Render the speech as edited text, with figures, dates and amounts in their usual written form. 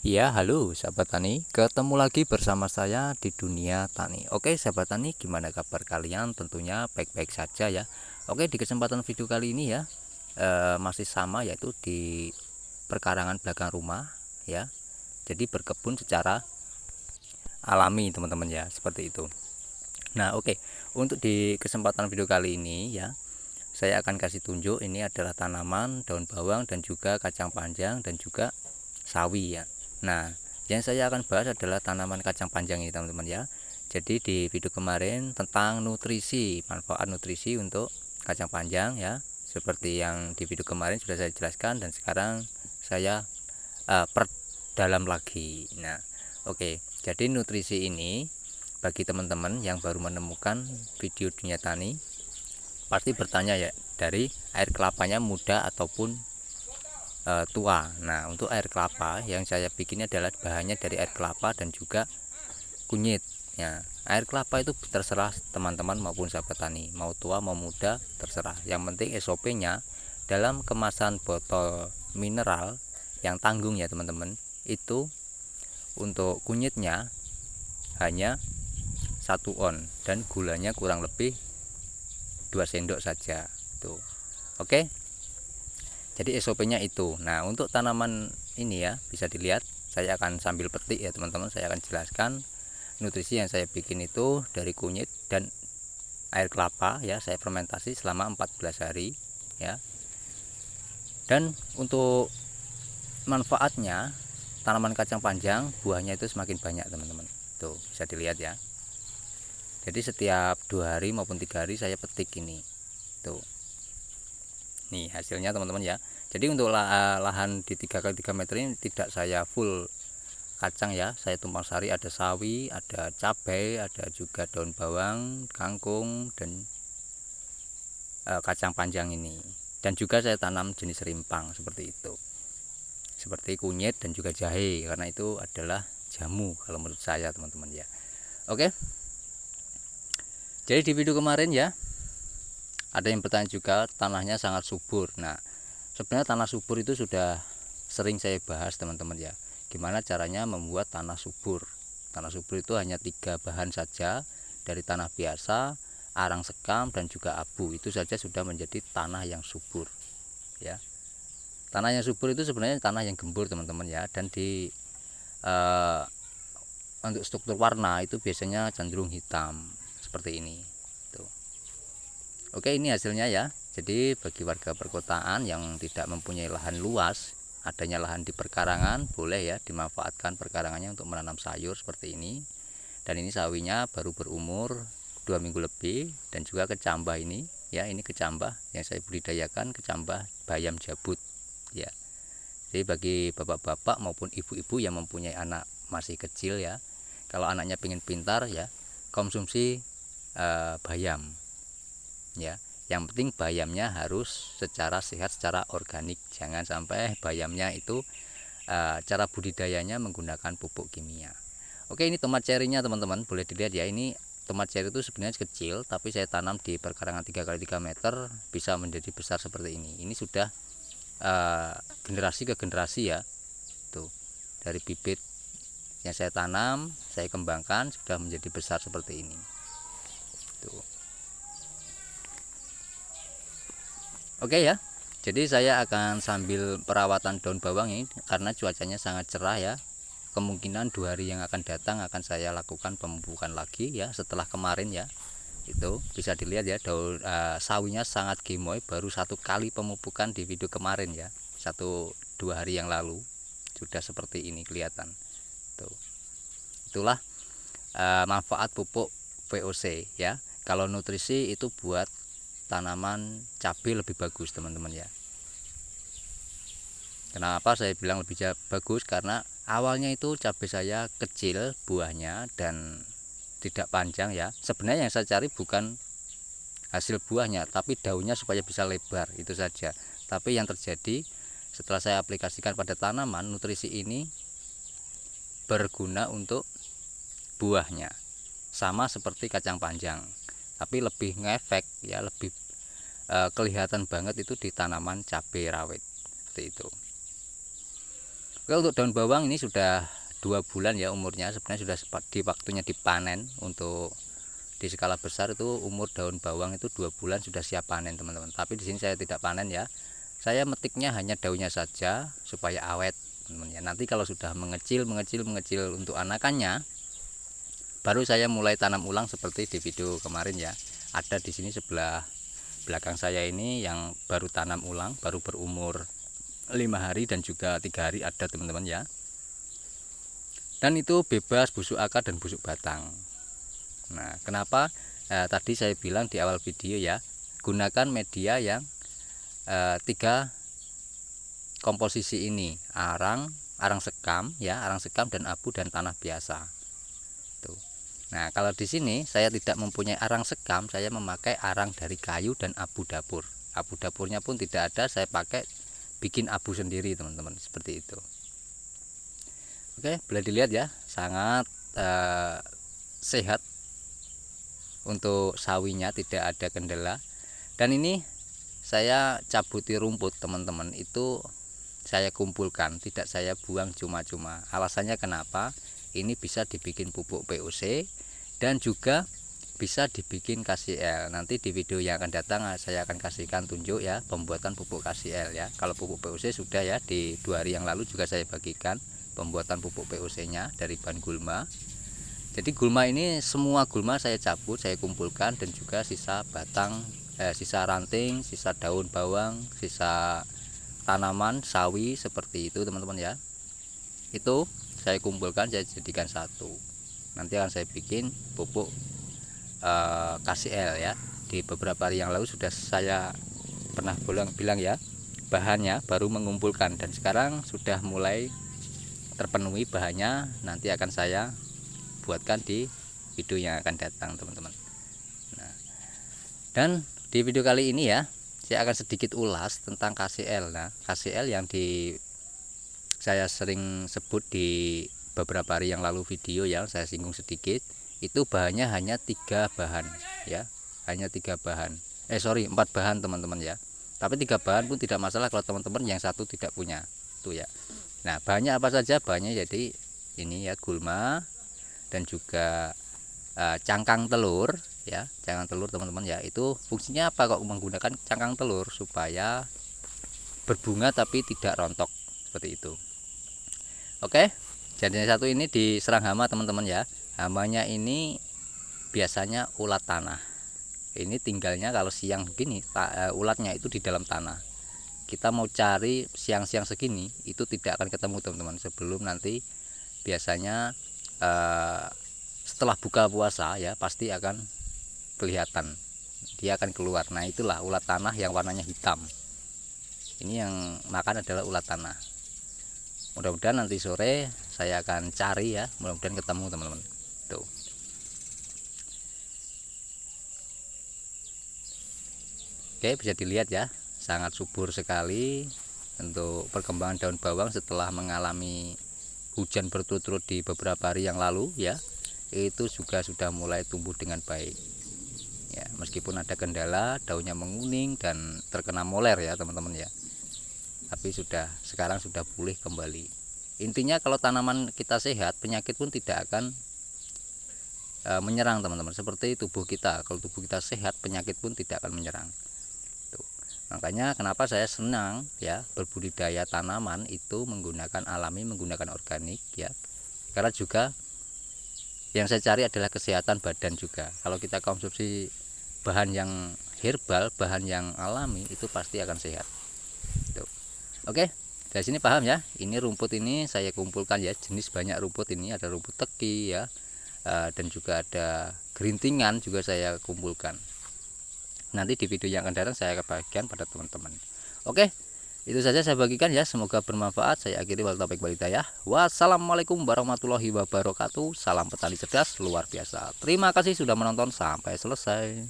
Ya, halo sahabat tani, ketemu lagi bersama saya di dunia tani. Oke, sahabat tani, gimana kabar kalian? Tentunya baik-baik saja ya. Oke, di kesempatan video kali ini ya, masih sama yaitu di perkarangan belakang rumah ya. Jadi berkebun secara alami teman-teman ya, seperti itu. Nah, oke, untuk di kesempatan video kali ini ya, saya akan kasih tunjuk ini adalah tanaman daun bawang dan juga kacang panjang dan juga sawi ya. Nah, yang saya akan bahas adalah tanaman kacang panjang ini teman-teman ya. Jadi di video kemarin tentang nutrisi, manfaat nutrisi untuk kacang panjang ya. Seperti yang di video kemarin sudah saya jelaskan dan sekarang saya perdalam lagi. Nah, oke. Jadi nutrisi ini bagi teman-teman yang baru menemukan video dunia tani pasti bertanya ya, dari air kelapanya muda ataupun tua. Nah, untuk air kelapa yang saya bikin adalah bahannya dari air kelapa dan juga kunyit ya. Air kelapa itu terserah teman-teman maupun sahabat tani, mau tua mau muda terserah. Yang penting SOP-nya dalam kemasan botol mineral yang tanggung ya teman-teman. Itu untuk kunyitnya hanya 1 on dan gulanya kurang lebih 2 sendok saja tuh. Oke, jadi SOP-nya itu. Nah, untuk tanaman ini ya, bisa dilihat saya akan sambil petik ya teman-teman. Saya akan jelaskan nutrisi yang saya bikin itu dari kunyit dan air kelapa ya. Saya fermentasi selama 14 hari ya. Dan untuk manfaatnya, tanaman kacang panjang buahnya itu semakin banyak teman-teman. Tuh bisa dilihat ya. Jadi setiap 2 hari maupun 3 hari saya petik ini tuh. Nih hasilnya teman-teman ya. Jadi untuk lahan di 3x3 meter ini tidak saya full kacang ya. Saya tumpang sari, ada sawi, ada cabai, ada juga daun bawang, kangkung dan kacang panjang ini. Dan juga saya tanam jenis rimpang seperti itu. Seperti kunyit dan juga jahe, karena itu adalah jamu kalau menurut saya teman-teman ya. Oke. Jadi di video kemarin ya, ada yang bertanya juga tanahnya sangat subur. Nah, sebenarnya tanah subur itu sudah sering saya bahas teman-teman ya. Gimana caranya membuat tanah subur. Tanah subur itu hanya 3 bahan saja, dari tanah biasa, arang sekam dan juga abu. Itu saja sudah menjadi tanah yang subur ya. Tanah yang subur itu sebenarnya tanah yang gembur teman-teman ya. Dan di untuk struktur warna itu biasanya cenderung hitam seperti ini tuh. Oke, ini hasilnya ya. Jadi bagi warga perkotaan yang tidak mempunyai lahan luas, adanya lahan di perkarangan, boleh ya dimanfaatkan perkarangannya untuk menanam sayur seperti ini. Dan ini sawinya baru berumur 2 minggu lebih. Dan juga kecambah ini ya, ini kecambah yang saya budidayakan, kecambah bayam jabut ya. Jadi bagi bapak-bapak maupun ibu-ibu yang mempunyai anak masih kecil ya, kalau anaknya pengen pintar ya, konsumsi bayam ya. Yang penting bayamnya harus secara sehat, secara organik. Jangan sampai bayamnya itu cara budidayanya menggunakan pupuk kimia. Oke, ini tomat cerinya teman-teman, boleh dilihat ya. Ini tomat ceri itu sebenarnya kecil, tapi saya tanam di perkarangan 3x3 meter bisa menjadi besar seperti ini. Ini sudah generasi ke generasi ya. Tuh, dari bibit yang saya tanam, saya kembangkan sudah menjadi besar seperti ini. Tuh. Oke ya. Jadi saya akan sambil perawatan daun bawang ini karena cuacanya sangat cerah ya. Kemungkinan 2 hari yang akan datang akan saya lakukan pemupukan lagi ya, setelah kemarin ya. Itu bisa dilihat ya, daun sawinya sangat gemoy, baru 1 kali pemupukan di video kemarin ya. 1-2 hari yang lalu sudah seperti ini kelihatan. Tuh. Itulah manfaat pupuk VOC ya. Kalau nutrisi itu buat tanaman cabai lebih bagus teman-teman ya. Kenapa saya bilang lebih bagus? Karena awalnya itu cabai saya kecil buahnya dan tidak panjang ya. Sebenarnya yang saya cari bukan hasil buahnya, tapi daunnya supaya bisa lebar, itu saja. Tapi yang terjadi setelah saya aplikasikan pada tanaman, nutrisi ini berguna untuk buahnya. Sama seperti kacang panjang, tapi lebih ngefek ya, lebih kelihatan banget itu di tanaman cabai rawit seperti itu. Oke, untuk daun bawang ini sudah 2 bulan ya umurnya, sebenarnya sudah di waktunya dipanen. Untuk di skala besar itu umur daun bawang itu 2 bulan sudah siap panen teman-teman, tapi di sini saya tidak panen ya, saya metiknya hanya daunnya saja supaya awet teman-teman ya. Nanti kalau sudah mengecil untuk anakannya, baru saya mulai tanam ulang seperti di video kemarin ya. Ada di sini sebelah belakang saya ini yang baru tanam ulang, baru berumur 5 hari dan juga 3 hari ada teman-teman ya. Dan itu bebas busuk akar dan busuk batang. Nah, kenapa tadi saya bilang di awal video ya, gunakan media yang 3 komposisi ini, arang sekam ya, arang sekam dan abu dan tanah biasa. Tuh. Nah, kalau di sini saya tidak mempunyai arang sekam, saya memakai arang dari kayu dan abu dapur. Abu dapurnya pun tidak ada, saya pakai bikin abu sendiri teman-teman, seperti itu. Oke, boleh dilihat ya, sangat sehat untuk sawinya, tidak ada kendala. Dan ini saya cabuti rumput teman-teman, itu saya kumpulkan, tidak saya buang cuma-cuma. Alasannya kenapa? Ini bisa dibikin pupuk POC dan juga bisa dibikin KCL. Nanti di video yang akan datang saya akan kasihkan tunjuk ya pembuatan pupuk KCL ya. Kalau pupuk POC sudah ya, di 2 hari yang lalu juga saya bagikan pembuatan pupuk POC nya dari bahan gulma. Jadi gulma ini semua gulma saya cabut, saya kumpulkan, dan juga sisa batang, sisa ranting, sisa daun bawang, sisa tanaman sawi seperti itu teman-teman ya. Itu saya kumpulkan, saya jadikan satu. Nanti akan saya bikin pupuk KCL ya. Di beberapa hari yang lalu sudah saya pernah bilang ya, bahannya baru mengumpulkan dan sekarang sudah mulai terpenuhi bahannya. Nanti akan saya buatkan di video yang akan datang teman-teman. Nah, dan di video kali ini ya, saya akan sedikit ulas tentang KCL. Nah, KCL yang saya sering sebut di beberapa hari yang lalu video yang saya singgung sedikit, itu bahannya hanya 3 bahan ya, hanya 3 bahan, 4 bahan teman-teman ya. Tapi 3 bahan pun tidak masalah kalau teman-teman yang satu tidak punya tuh ya. Nah, bahannya apa saja? Bahannya jadi ini ya, gulma dan juga cangkang telur ya, cangkang telur teman-teman ya. Itu fungsinya apa kok menggunakan cangkang telur? Supaya berbunga tapi tidak rontok seperti itu. Oke, jadi satu ini diserang hama teman-teman ya. Hamanya ini biasanya ulat tanah. Ini tinggalnya kalau siang begini, ulatnya itu di dalam tanah. Kita mau cari siang-siang segini itu tidak akan ketemu teman-teman. Sebelum nanti biasanya setelah buka puasa ya, pasti akan kelihatan, dia akan keluar. Nah, itulah ulat tanah yang warnanya hitam. Ini yang makan adalah ulat tanah. Mudah-mudahan nanti sore saya akan cari ya, mudah-mudahan ketemu teman-teman. Tuh. Oke, bisa dilihat ya, sangat subur sekali untuk perkembangan daun bawang setelah mengalami hujan berturut-turut di beberapa hari yang lalu ya. Itu juga sudah mulai tumbuh dengan baik ya, meskipun ada kendala, daunnya menguning dan terkena moler ya teman-teman ya, tapi sekarang sudah pulih kembali. Intinya kalau tanaman kita sehat, penyakit pun tidak akan menyerang teman-teman. Seperti tubuh kita, kalau tubuh kita sehat, penyakit pun tidak akan menyerang. Tuh. Makanya kenapa saya senang ya berbudidaya tanaman itu menggunakan alami, menggunakan organik ya, karena juga yang saya cari adalah kesehatan badan juga. Kalau kita konsumsi bahan yang herbal, bahan yang alami, itu pasti akan sehat. Tuh. Oke, dari sini paham ya. Ini rumput ini saya kumpulkan ya, jenis banyak rumput ini, ada rumput teki ya, dan juga ada gerintingan juga saya kumpulkan. Nanti di video yang akan datang saya akan bagikan pada teman-teman. Oke, itu saja saya bagikan ya, semoga bermanfaat. Saya akhiri, wabillahi taufiq wal hidayah. Wassalamualaikum warahmatullahi wabarakatuh. Salam petani cerdas luar biasa. Terima kasih sudah menonton sampai selesai.